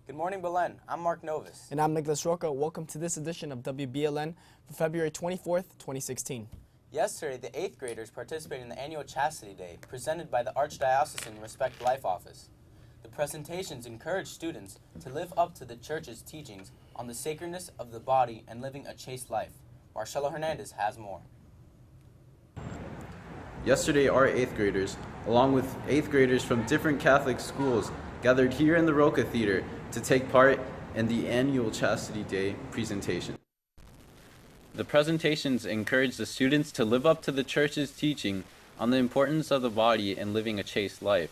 Good morning, Belen. I'm Mark Novus. And I'm Nicholas Roca. Welcome to this edition of WBLN for February 24th, 2016. Yesterday, the 8th graders participated in the annual Chastity Day, presented by the Archdiocesan Respect Life Office. The presentations encouraged students to live up to the Church's teachings on the sacredness of the body and living a chaste life. Marcelo Hernandez has more. Yesterday, our 8th graders, along with 8th graders from different Catholic schools, gathered here in the Roca Theater to take part in the annual Chastity Day presentation. The presentations encouraged the students to live up to the Church's teaching on the importance of the body and living a chaste life.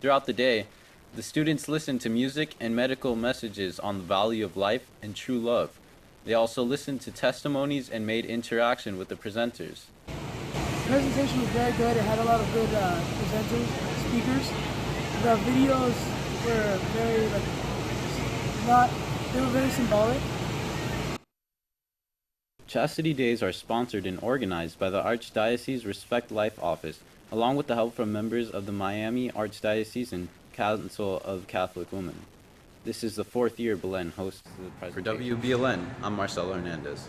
Throughout the day, the students listened to music and medical messages on the value of life and true love. They also listened to testimonies and made interaction with the presenters. The presentation was very good. It had a lot of good presenters, speakers. The videos were very symbolic. Chastity Days are sponsored and organized by the Archdiocese Respect Life Office, along with the help from members of the Miami Archdiocesan Council of Catholic Women. This is the 4th year Belen hosts the presentation. For WBLN, I'm Marcelo Hernandez.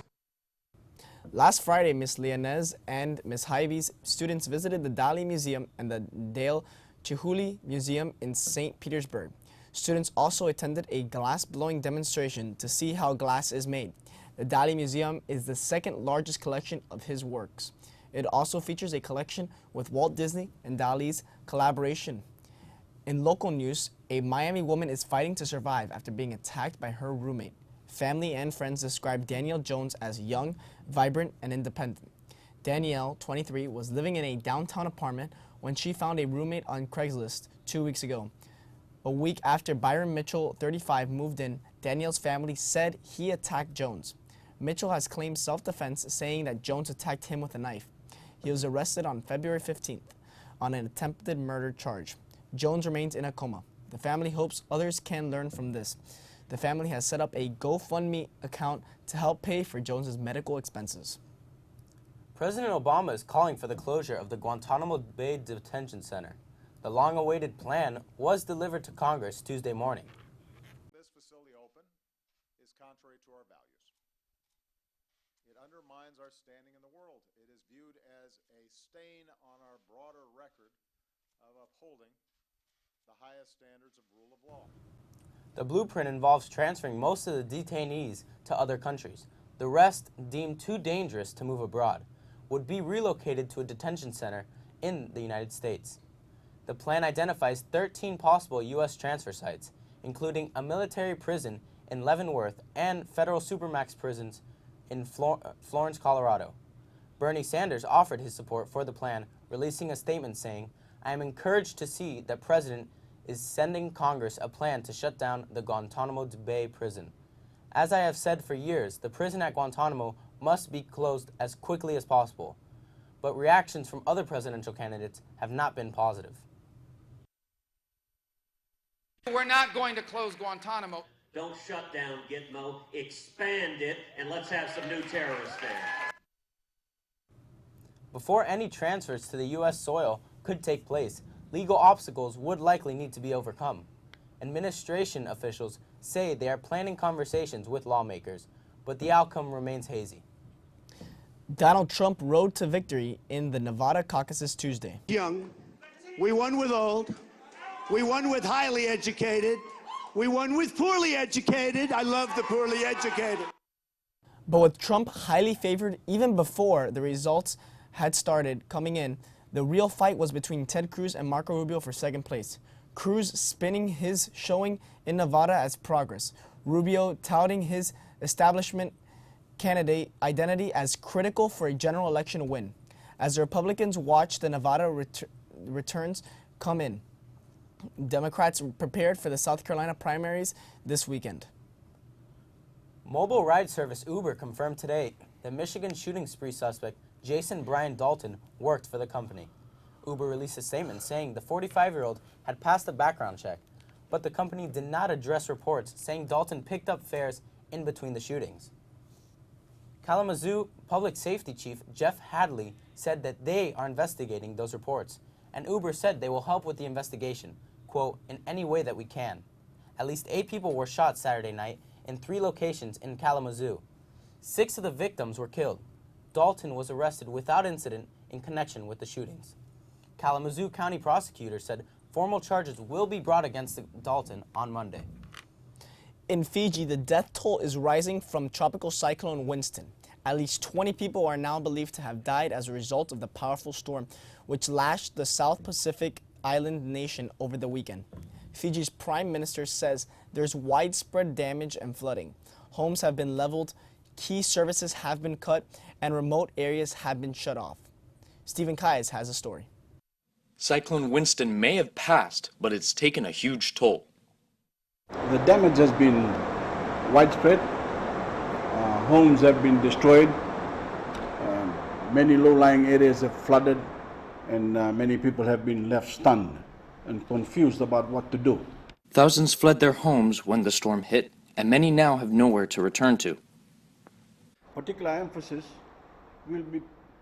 Last Friday, Ms. Leonez and Ms. Hybe's students visited the Dali Museum and the Dale Chihuly Museum in St. Petersburg. Students also attended a glass-blowing demonstration to see how glass is made. The Dali Museum is the second largest collection of his works. It also features a collection with Walt Disney and Dali's collaboration. In local news, a Miami woman is fighting to survive after being attacked by her roommate. Family and friends describe Danielle Jones as young, vibrant, and independent. Danielle, 23, was living in a downtown apartment when she found a roommate on Craigslist 2 weeks ago. A week after Byron Mitchell, 35, moved in, Danielle's family said he attacked Jones. Mitchell has claimed self-defense, saying that Jones attacked him with a knife. He was arrested on February 15th on an attempted murder charge. Jones remains in a coma. The family hopes others can learn from this. The family has set up a GoFundMe account to help pay for Jones's medical expenses. President Obama is calling for the closure of the Guantanamo Bay Detention Center. The long-awaited plan was delivered to Congress Tuesday morning. This facility open is contrary to our values. It undermines our standing in the world. It is viewed as a stain on our broader record of upholding the highest standards of rule of law. The blueprint involves transferring most of the detainees to other countries. The rest, deemed too dangerous to move abroad, would be relocated to a detention center in the United States. The plan identifies 13 possible U.S. transfer sites, including a military prison in Leavenworth and federal supermax prisons in Florence, Colorado. Bernie Sanders offered his support for the plan, releasing a statement saying, "I am encouraged to see that President is sending Congress a plan to shut down the Guantanamo Bay prison. As I have said for years, the prison at Guantanamo must be closed as quickly as possible." But reactions from other presidential candidates have not been positive. We're not going to close Guantanamo. Don't shut down GITMO, expand it, and let's have some new terrorists there. Before any transfers to the U.S. soil could take place, legal obstacles would likely need to be overcome. Administration officials say they are planning conversations with lawmakers, but the outcome remains hazy. Donald Trump rode to victory in the Nevada caucuses Tuesday. Young, we won with old, we won with highly educated, we won with poorly educated. I love the poorly educated. But with Trump highly favored even before the results had started coming in, the real fight was between Ted Cruz and Marco Rubio for second place. Cruz spinning his showing in Nevada as progress, Rubio touting his establishment candidate identity as critical for a general election win. As the Republicans watch the Nevada returns come in, Democrats prepared for the South Carolina primaries this weekend. Mobile ride service Uber confirmed today that Michigan shooting spree suspect Jason Brian Dalton worked for the company. Uber released a statement saying the 45-year-old had passed a background check, but the company did not address reports saying Dalton picked up fares in between the shootings. Kalamazoo Public Safety Chief Jeff Hadley said that they are investigating those reports, and Uber said they will help with the investigation, quote, "in any way that we can." At least 8 people were shot Saturday night in 3 locations in Kalamazoo. 6 of the victims were killed. Dalton was arrested without incident in connection with the shootings. Kalamazoo County prosecutor said formal charges will be brought against Dalton on Monday. In Fiji, the death toll is rising from Tropical Cyclone Winston. At least 20 people are now believed to have died as a result of the powerful storm, which lashed the South Pacific island nation over the weekend. Fiji's prime minister says there's widespread damage and flooding. Homes have been leveled, key services have been cut, and remote areas have been shut off. Stephen Kayes has a story. Cyclone Winston may have passed, but it's taken a huge toll. The damage has been widespread. Homes have been destroyed. Many low-lying areas have flooded, and many people have been left stunned and confused about what to do. Thousands fled their homes when the storm hit, and many now have nowhere to return to. Particular emphasis will be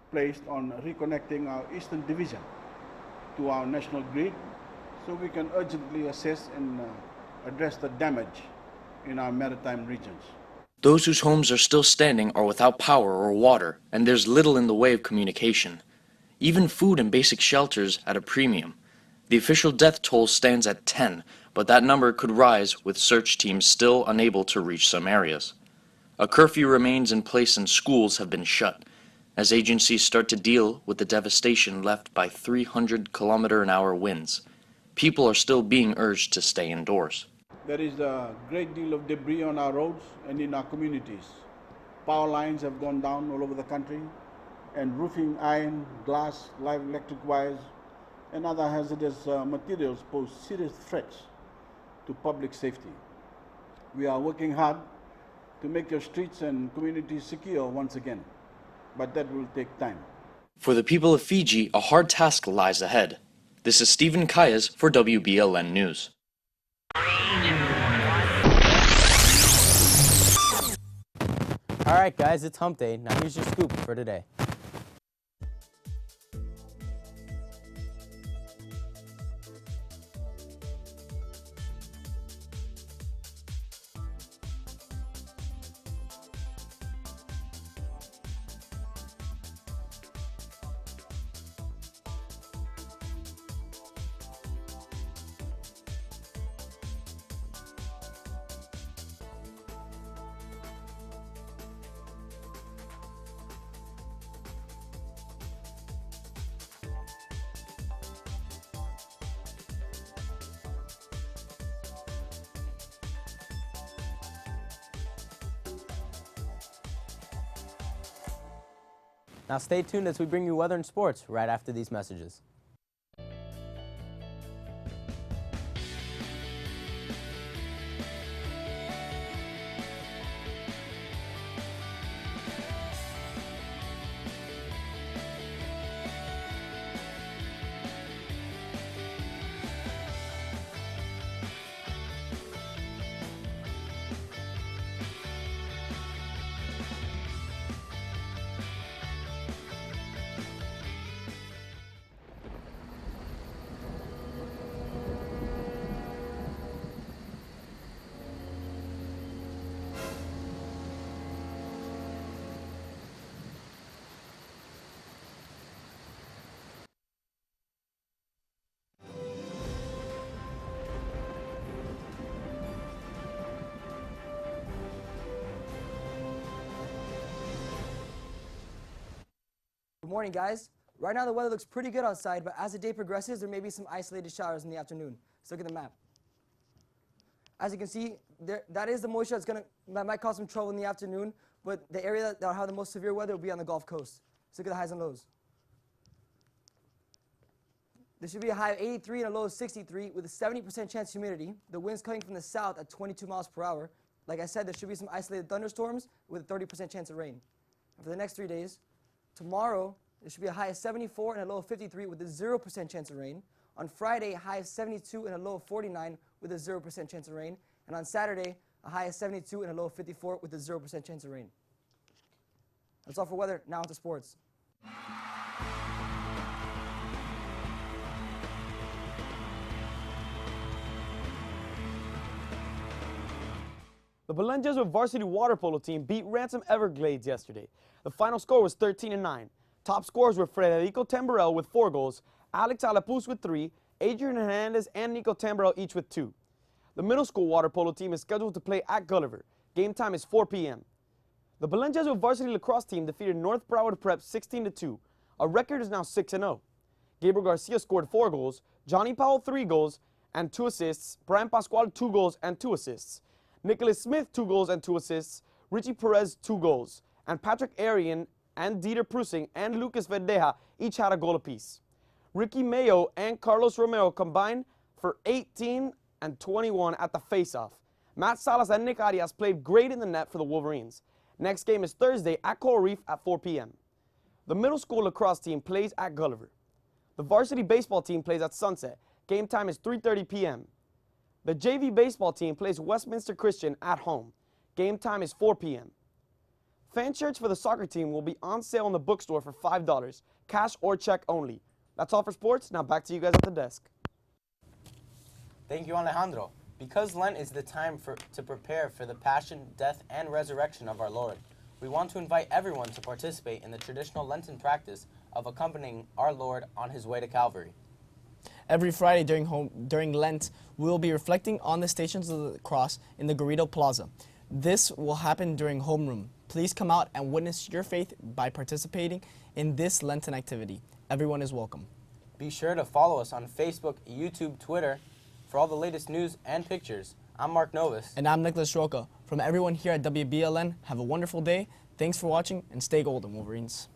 placed on reconnecting our Eastern Division to our national grid so we can urgently assess and address the damage in our maritime regions. Those whose homes are still standing are without power or water, and there's little in the way of communication. Even food and basic shelters at a premium. The official death toll stands at 10, but that number could rise with search teams still unable to reach some areas. A curfew remains in place and schools have been shut, as agencies start to deal with the devastation left by 300-kilometer-an-hour winds. People are still being urged to stay indoors. There is a great deal of debris on our roads and in our communities. Power lines have gone down all over the country, and roofing iron, glass, live electric wires, and other hazardous materials pose serious threats to public safety. We are working hard to make your streets and communities secure once again, but that will take time. For the people of Fiji, a hard task lies ahead. This is Stephen Kayes for WBLN News. All right, guys, it's hump day. Now here's your scoop for today. Now stay tuned as we bring you weather and sports right after these messages. Good morning, guys. Right now the weather looks pretty good outside, but as the day progresses, there may be some isolated showers in the afternoon. Let's look at the map. As you can see, that is the moisture that might cause some trouble in the afternoon, but the area that will have the most severe weather will be on the Gulf Coast. Let's look at the highs and lows. There should be a high of 83 and a low of 63 with a 70% chance of humidity. The wind's coming from the south at 22 miles per hour. Like I said, there should be some isolated thunderstorms with a 30% chance of rain. And for the next 3 days, tomorrow, there should be a high of 74 and a low of 53 with a 0% chance of rain. On Friday, a high of 72 and a low of 49 with a 0% chance of rain. And on Saturday, a high of 72 and a low of 54 with a 0% chance of rain. That's all for weather. Now on to sports. The BLN Jesuit Varsity water polo team beat Ransom Everglades yesterday. The final score was 13-9. Top scorers were Frederico Tamborel with 4 goals, Alex Alapuz with 3, Adrian Hernandez and Nico Tamborel each with 2. The middle school water polo team is scheduled to play at Gulliver. Game time is 4 p.m. The BLN Jesuit Varsity lacrosse team defeated North Broward Prep 16-2. Our record is now 6-0. Gabriel Garcia scored 4 goals, Johnny Powell 3 goals and 2 assists, Brian Pascual 2 goals and 2 assists, Nicholas Smith 2 goals and 2 assists, Richie Perez 2 goals, and Patrick Arian and Dieter Prusing and Lucas Verdeja each had a goal apiece. Ricky Mayo and Carlos Romero combined for 18 and 21 at the faceoff. Matt Salas and Nick Arias played great in the net for the Wolverines. Next game is Thursday at Coral Reef at 4 p.m. The middle school lacrosse team plays at Gulliver. The varsity baseball team plays at Sunset. Game time is 3:30 p.m. The JV baseball team plays Westminster Christian at home. Game time is 4 p.m. Fan shirts for the soccer team will be on sale in the bookstore for $5, cash or check only. That's all for sports. Now back to you guys at the desk. Thank you, Alejandro. Because Lent is the time to prepare for the passion, death, and resurrection of our Lord, we want to invite everyone to participate in the traditional Lenten practice of accompanying our Lord on his way to Calvary. Every Friday during Lent, we will be reflecting on the Stations of the Cross in the Garrido Plaza. This will happen during homeroom. Please come out and witness your faith by participating in this Lenten activity. Everyone is welcome. Be sure to follow us on Facebook, YouTube, Twitter for all the latest news and pictures. I'm Mark Novus. And I'm Nicholas Roca. From everyone here at WBLN, have a wonderful day. Thanks for watching and stay golden, Wolverines.